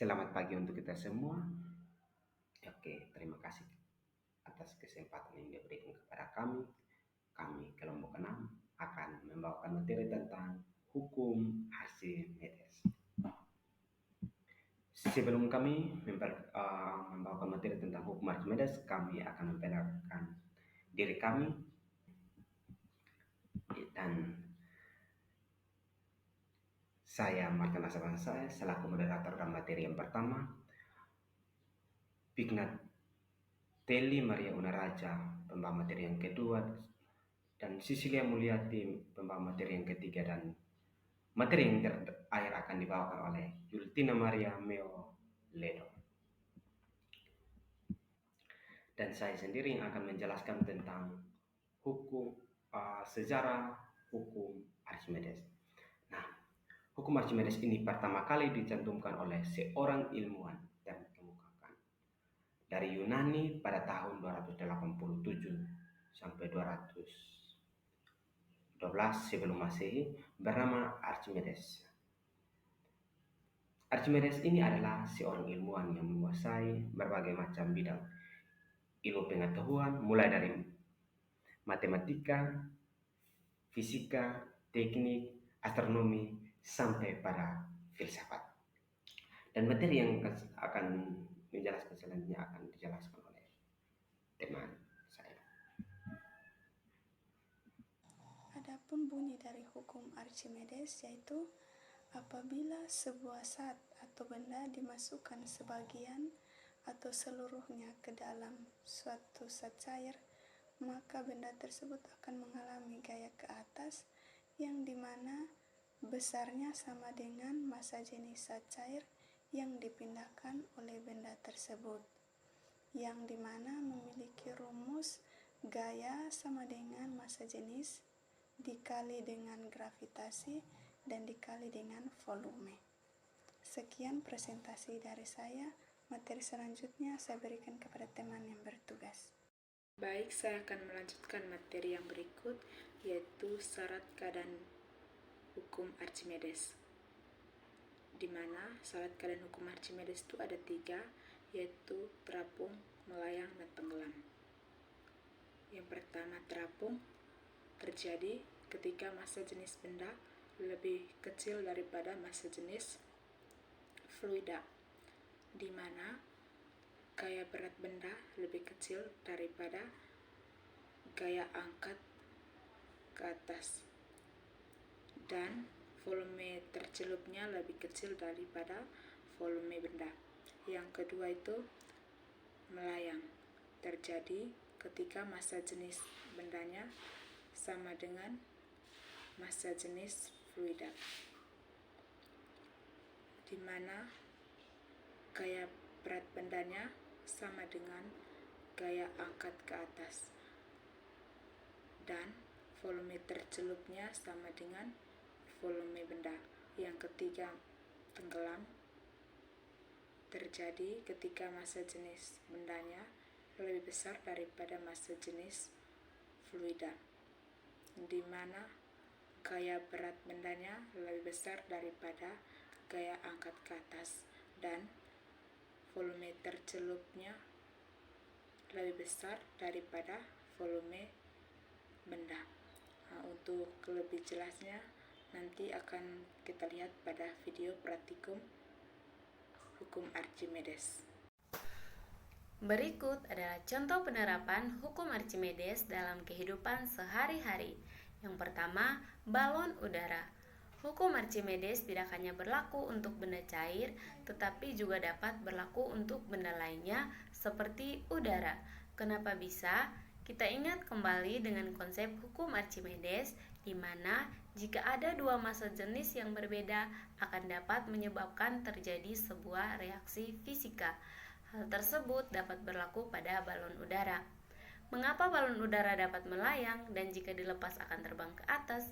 Selamat pagi untuk kita semua. Oke, terima kasih atas kesempatan yang diberikan kepada kami. Kami kelompok 6 akan membawakan materi tentang hukum Archimedes. Sebelum kami membawakan materi tentang hukum Archimedes, kami akan memperkenalkan diri kami dan saya Martin Asabansa selaku moderator dan materi yang pertama. Pignat Teli Maria Unaraja, pembawa materi yang kedua, dan Sisilia Mulyati, pembawa materi yang ketiga, dan materi yang terakhir akan dibawakan oleh Jultina Maria Meo Ledo. Dan saya sendiri yang akan menjelaskan tentang sejarah hukum Archimedes. Nah, hukum Archimedes ini pertama kali dicantumkan oleh seorang ilmuwan dan dikemukakan dari Yunani pada tahun 287 sampai 212 sebelum Masehi, bernama Archimedes. Archimedes ini adalah seorang ilmuwan yang menguasai berbagai macam bidang ilmu pengetahuan, mulai dari matematika, fisika, teknik, astronomi, sampai pada filsafat. Dan materi yang akan menjelaskan selanjutnya akan dijelaskan oleh teman saya. Adapun bunyi dari hukum Archimedes yaitu apabila sebuah zat atau benda dimasukkan sebagian atau seluruhnya ke dalam suatu zat cair, maka benda tersebut akan mengalami gaya ke atas yang dimana besarnya sama dengan massa jenis zat cair yang dipindahkan oleh benda tersebut, yang dimana memiliki rumus gaya sama dengan massa jenis dikali dengan gravitasi dan dikali dengan volume. Sekian presentasi dari saya. Materi selanjutnya saya berikan kepada teman yang bertugas. Baik, saya akan melanjutkan materi yang berikut, yaitu syarat keadaan hukum Archimedes. Di mana syarat keadaan hukum Archimedes itu ada 3, yaitu terapung, melayang, dan tenggelam. Yang pertama, terapung terjadi ketika massa jenis benda lebih kecil daripada massa jenis fluida, di mana gaya berat benda lebih kecil daripada gaya angkat ke atas, dan volume tercelupnya lebih kecil daripada volume benda. Yang kedua itu melayang, terjadi ketika massa jenis bendanya sama dengan massa jenis fluida, di mana gaya berat bendanya sama dengan gaya angkat ke atas, dan volume tercelupnya sama dengan volume benda. Yang ketiga, tenggelam, terjadi ketika massa jenis bendanya lebih besar daripada massa jenis fluida, di mana gaya berat bendanya lebih besar daripada gaya angkat ke atas, dan volume tercelupnya lebih besar daripada volume benda. Untuk lebih jelasnya nanti akan kita lihat pada video praktikum hukum Archimedes. Berikut adalah contoh penerapan hukum Archimedes dalam kehidupan sehari-hari. Yang pertama, balon udara. Hukum Archimedes tidak hanya berlaku untuk benda cair, tetapi juga dapat berlaku untuk benda lainnya seperti udara. Kenapa bisa? Kita ingat kembali dengan konsep hukum Archimedes, di mana jika ada dua massa jenis yang berbeda akan dapat menyebabkan terjadi sebuah reaksi fisika. Hal tersebut dapat berlaku pada balon udara. Mengapa balon udara dapat melayang dan jika dilepas akan terbang ke atas?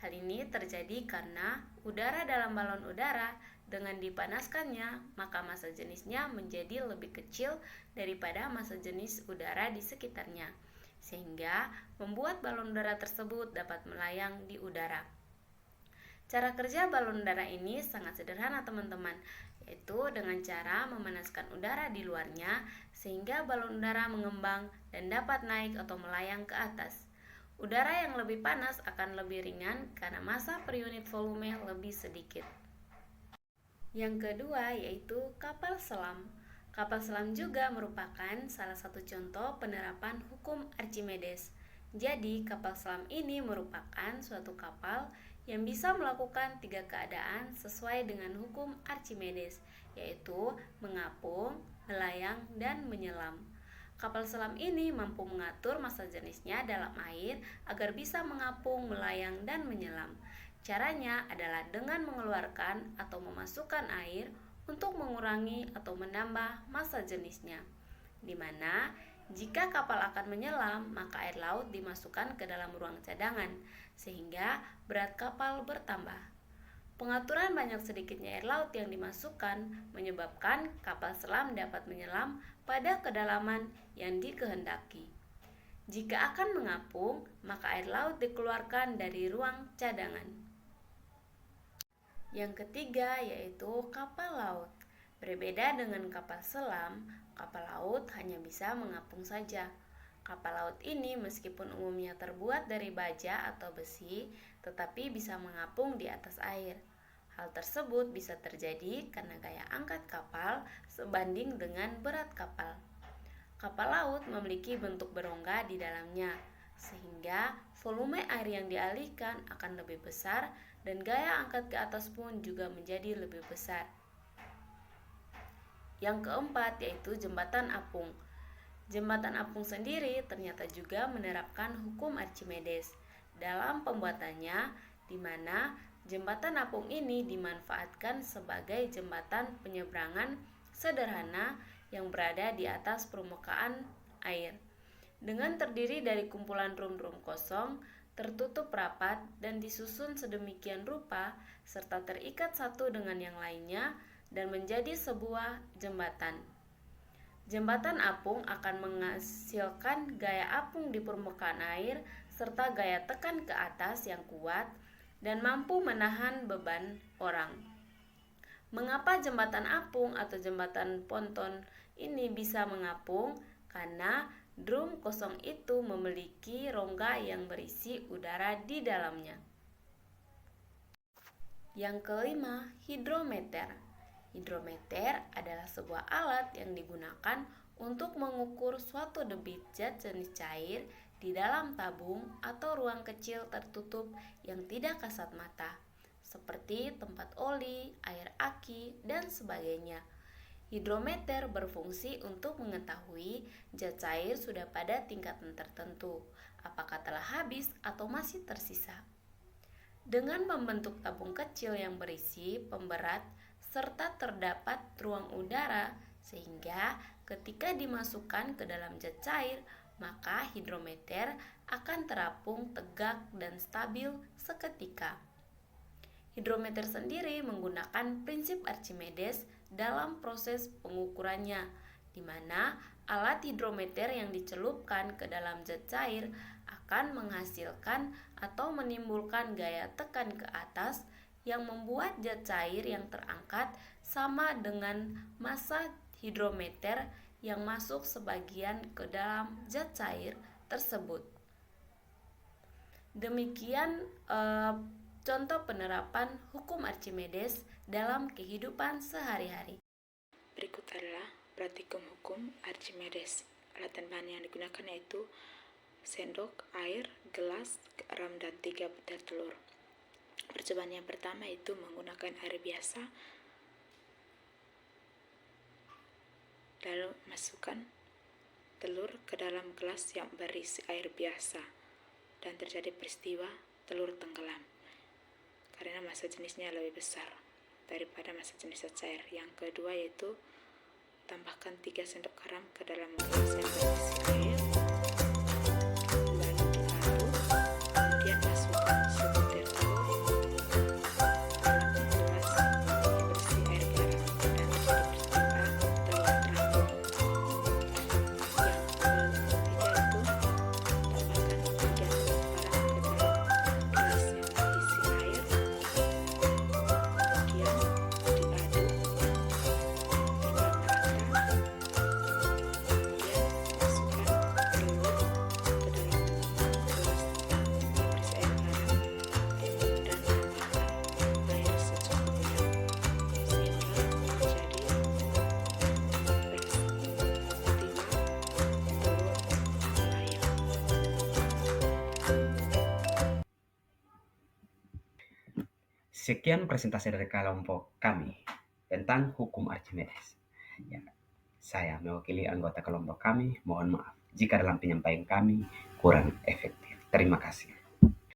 Hal ini terjadi karena udara dalam balon udara dengan dipanaskannya, maka massa jenisnya menjadi lebih kecil daripada massa jenis udara di sekitarnya, sehingga membuat balon udara tersebut dapat melayang di udara. Cara kerja balon udara ini sangat sederhana teman-teman, yaitu dengan cara memanaskan udara di luarnya sehingga balon udara mengembang dan dapat naik atau melayang ke atas. Udara yang lebih panas akan lebih ringan karena massa per unit volume lebih sedikit. Yang kedua yaitu kapal selam. Kapal selam juga merupakan salah satu contoh penerapan hukum Archimedes. Jadi, kapal selam ini merupakan suatu kapal yang bisa melakukan 3 keadaan sesuai dengan hukum Archimedes, yaitu mengapung, melayang, dan menyelam. Kapal selam ini mampu mengatur massa jenisnya dalam air agar bisa mengapung, melayang, dan menyelam. Caranya adalah dengan mengeluarkan atau memasukkan air untuk mengurangi atau menambah massa jenisnya, di mana jika kapal akan menyelam, maka air laut dimasukkan ke dalam ruang cadangan, sehingga berat kapal bertambah. Pengaturan banyak sedikitnya air laut yang dimasukkan menyebabkan kapal selam dapat menyelam pada kedalaman yang dikehendaki. Jika akan mengapung, maka air laut dikeluarkan dari ruang cadangan. Yang ketiga yaitu kapal laut. Berbeda dengan kapal selam, kapal laut hanya bisa mengapung saja. Kapal laut ini meskipun umumnya terbuat dari baja atau besi, tetapi bisa mengapung di atas air. Hal tersebut bisa terjadi karena gaya angkat kapal sebanding dengan berat kapal. Kapal laut memiliki bentuk berongga di dalamnya, sehingga volume air yang dialihkan akan lebih besar dan gaya angkat ke atas pun juga menjadi lebih besar. Yang keempat yaitu jembatan apung. Jembatan apung sendiri ternyata juga menerapkan hukum Archimedes dalam pembuatannya, di mana jembatan apung ini dimanfaatkan sebagai jembatan penyeberangan sederhana yang berada di atas permukaan air. Dengan terdiri dari kumpulan rum-rum kosong, tertutup rapat dan disusun sedemikian rupa serta terikat satu dengan yang lainnya dan menjadi sebuah jembatan. Jembatan apung akan menghasilkan gaya apung di permukaan air serta gaya tekan ke atas yang kuat dan mampu menahan beban orang. Mengapa jembatan apung atau jembatan ponton ini bisa mengapung? Karena drum kosong itu memiliki rongga yang berisi udara di dalamnya. Yang kelima, hidrometer. Hidrometer adalah sebuah alat yang digunakan untuk mengukur suatu debit zat jenis cair di dalam tabung atau ruang kecil tertutup yang tidak kasat mata, seperti tempat oli, air aki, dan sebagainya. Hidrometer berfungsi untuk mengetahui zat cair sudah pada tingkatan tertentu, apakah telah habis atau masih tersisa. Dengan membentuk tabung kecil yang berisi pemberat serta terdapat ruang udara, sehingga ketika dimasukkan ke dalam zat cair, maka hidrometer akan terapung tegak dan stabil seketika. Hidrometer sendiri menggunakan prinsip Archimedes dalam proses pengukurannya, di mana alat hidrometer yang dicelupkan ke dalam zat cair akan menghasilkan atau menimbulkan gaya tekan ke atas yang membuat zat cair yang terangkat sama dengan massa hidrometer yang masuk sebagian ke dalam zat cair tersebut. Demikian contoh penerapan hukum Archimedes dalam kehidupan sehari-hari. Berikut adalah praktikum hukum Archimedes. Alat dan bahan yang digunakan yaitu sendok, air, gelas, garam, dan 3 butir telur. Percobaan yang pertama itu menggunakan air biasa, lalu masukkan telur ke dalam gelas yang berisi air biasa, dan terjadi peristiwa telur tenggelam karena massa jenisnya lebih besar daripada massa jenis zat cair. Yang kedua yaitu tambahkan 3 sendok garam ke dalam gelas yang berisi air, lalu diaduk, kemudian masukkan sebutir telur dalam gelas yang berisi air garam dan terjadi peristiwa telur terapung. Yang ketiga itu tambahkan 3 sendok garam ke dalam gelas yang berisi air, Sekian presentasi dari kelompok kami tentang hukum Archimedes. Ya, saya mewakili anggota kelompok kami, mohon maaf jika dalam penyampaian kami kurang efektif. Terima kasih.